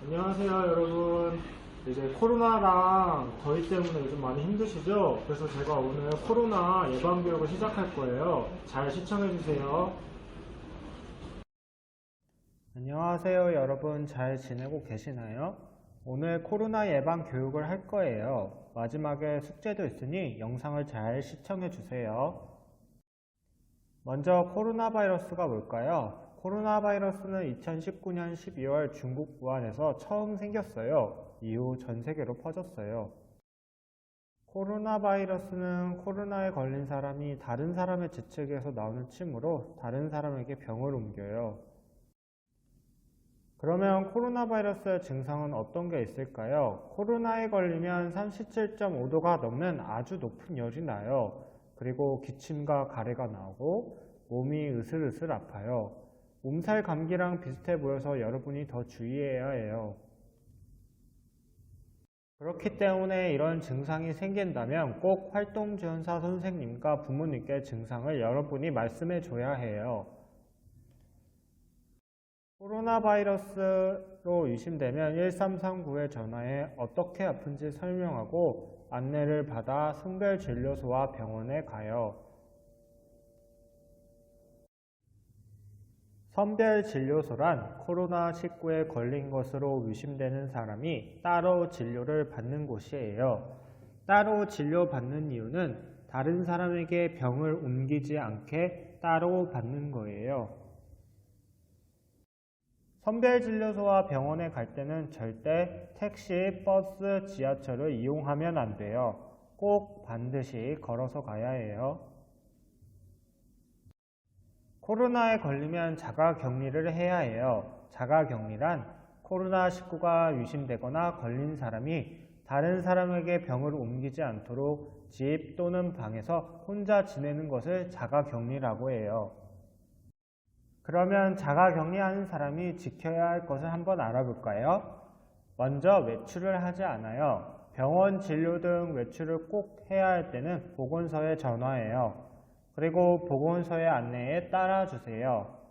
안녕하세요 여러분. 이제 코로나랑 더위 때문에 요즘 많이 힘드시죠? 그래서 제가 오늘 코로나 예방교육을 시작할 거예요. 잘 시청해주세요. 안녕하세요 여러분. 잘 지내고 계시나요? 오늘 코로나 예방 교육을 할 거예요. 마지막에 숙제도 있으니 영상을 잘 시청해주세요. 먼저 코로나 바이러스가 뭘까요? 코로나 바이러스는 2019년 12월 중국 우한에서 처음 생겼어요. 이후 전 세계로 퍼졌어요. 코로나 바이러스는 코로나에 걸린 사람이 다른 사람의 재채기에서 나오는 침으로 다른 사람에게 병을 옮겨요. 그러면 코로나 바이러스의 증상은 어떤 게 있을까요? 코로나에 걸리면 37.5도가 넘는 아주 높은 열이 나요. 그리고 기침과 가래가 나오고 몸이 으슬으슬 아파요. 몸살 감기랑 비슷해 보여서 여러분이 더 주의해야 해요. 그렇기 때문에 이런 증상이 생긴다면 꼭 활동지원사 선생님과 부모님께 증상을 여러분이 말씀해 줘야 해요. 코로나 바이러스로 의심되면 1339에 전화해 어떻게 아픈지 설명하고 안내를 받아 선별진료소와 병원에 가요. 선별진료소란 코로나19에 걸린 것으로 의심되는 사람이 따로 진료를 받는 곳이에요. 따로 진료받는 이유는 다른 사람에게 병을 옮기지 않게 따로 받는 거예요. 선별진료소와 병원에 갈 때는 절대 택시, 버스, 지하철을 이용하면 안 돼요. 꼭 반드시 걸어서 가야 해요. 코로나에 걸리면 자가격리를 해야 해요. 자가격리란 코로나19가 의심되거나 걸린 사람이 다른 사람에게 병을 옮기지 않도록 집 또는 방에서 혼자 지내는 것을 자가격리라고 해요. 그러면 자가격리하는 사람이 지켜야 할 것을 한번 알아볼까요? 먼저 외출을 하지 않아요. 병원 진료 등 외출을 꼭 해야 할 때는 보건소에 전화해요. 그리고 보건소의 안내에 따라주세요.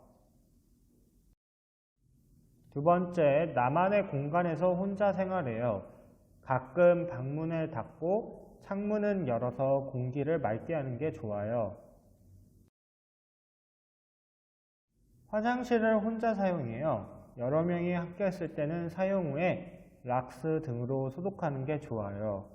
두 번째, 나만의 공간에서 혼자 생활해요. 가끔 방문을 닫고 창문은 열어서 공기를 맑게 하는 게 좋아요. 화장실을 혼자 사용해요. 여러 명이 함께 있을 때는 사용 후에 락스 등으로 소독하는 게 좋아요.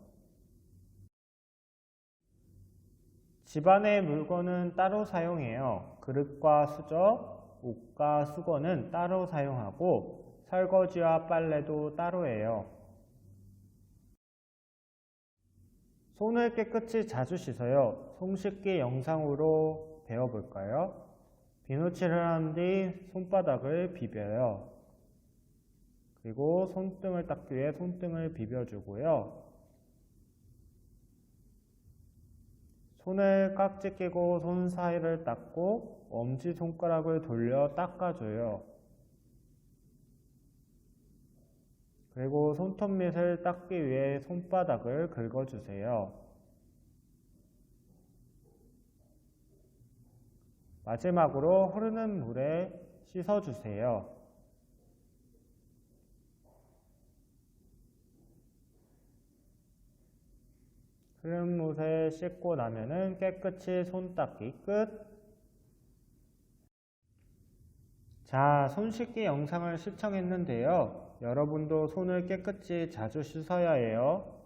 집안의 물건은 따로 사용해요. 그릇과 수저, 옷과 수건은 따로 사용하고 설거지와 빨래도 따로 해요. 손을 깨끗이 자주 씻어요. 손 씻기 영상으로 배워볼까요? 비누칠을 한 뒤 손바닥을 비벼요. 그리고 손등을 닦기 위해 손등을 비벼주고요. 손을 깍지 끼고 손 사이를 닦고 엄지손가락을 돌려 닦아줘요. 그리고 손톱 밑을 닦기 위해 손바닥을 긁어주세요. 마지막으로 흐르는 물에 씻어주세요. 흐르는 물에 씻고 나면은 깨끗이 손 닦기 끝. 자, 손 씻기 영상을 시청했는데요. 여러분도 손을 깨끗이 자주 씻어야 해요.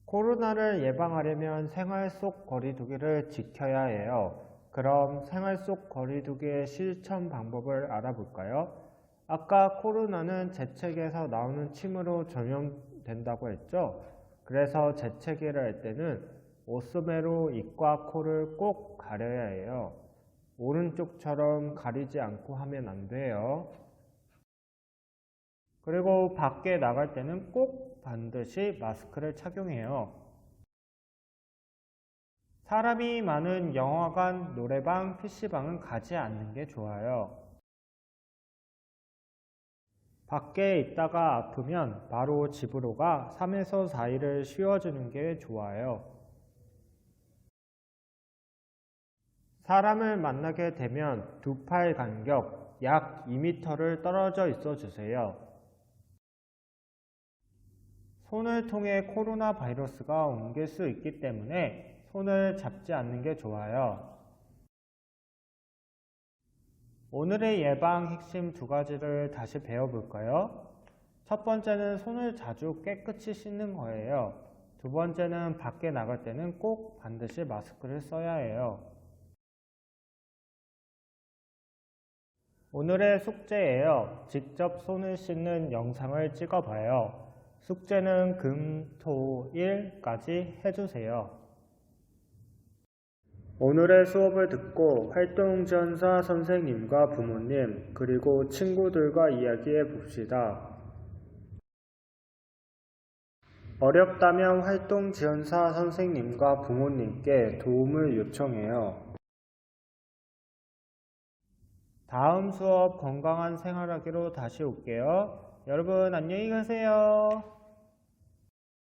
코로나를 예방하려면 생활 속 거리두기를 지켜야 해요. 그럼 생활 속 거리두기의 실천 방법을 알아볼까요? 아까 코로나는 재채기에서 나오는 침으로 전염된다고 했죠? 그래서 재채기를 할 때는 옷소매로 입과 코를 꼭 가려야 해요. 오른쪽처럼 가리지 않고 하면 안 돼요. 그리고 밖에 나갈 때는 꼭 반드시 마스크를 착용해요. 사람이 많은 영화관, 노래방, PC방은 가지 않는 게 좋아요. 밖에 있다가 아프면 바로 집으로 가 3에서 4일을 쉬어주는 게 좋아요. 사람을 만나게 되면 두 팔 간격 약 2m를 떨어져 있어 주세요. 손을 통해 코로나 바이러스가 옮길 수 있기 때문에 손을 잡지 않는 게 좋아요. 오늘의 예방 핵심 두 가지를 다시 배워볼까요? 첫 번째는 손을 자주 깨끗이 씻는 거예요. 두 번째는 밖에 나갈 때는 꼭 반드시 마스크를 써야 해요. 오늘의 숙제예요. 직접 손을 씻는 영상을 찍어봐요. 숙제는 금, 토, 일까지 해주세요. 오늘의 수업을 듣고 활동지원사 선생님과 부모님 그리고 친구들과 이야기해 봅시다. 어렵다면 활동지원사 선생님과 부모님께 도움을 요청해요. 다음 수업 건강한 생활하기로 다시 올게요. 여러분 안녕히 가세요.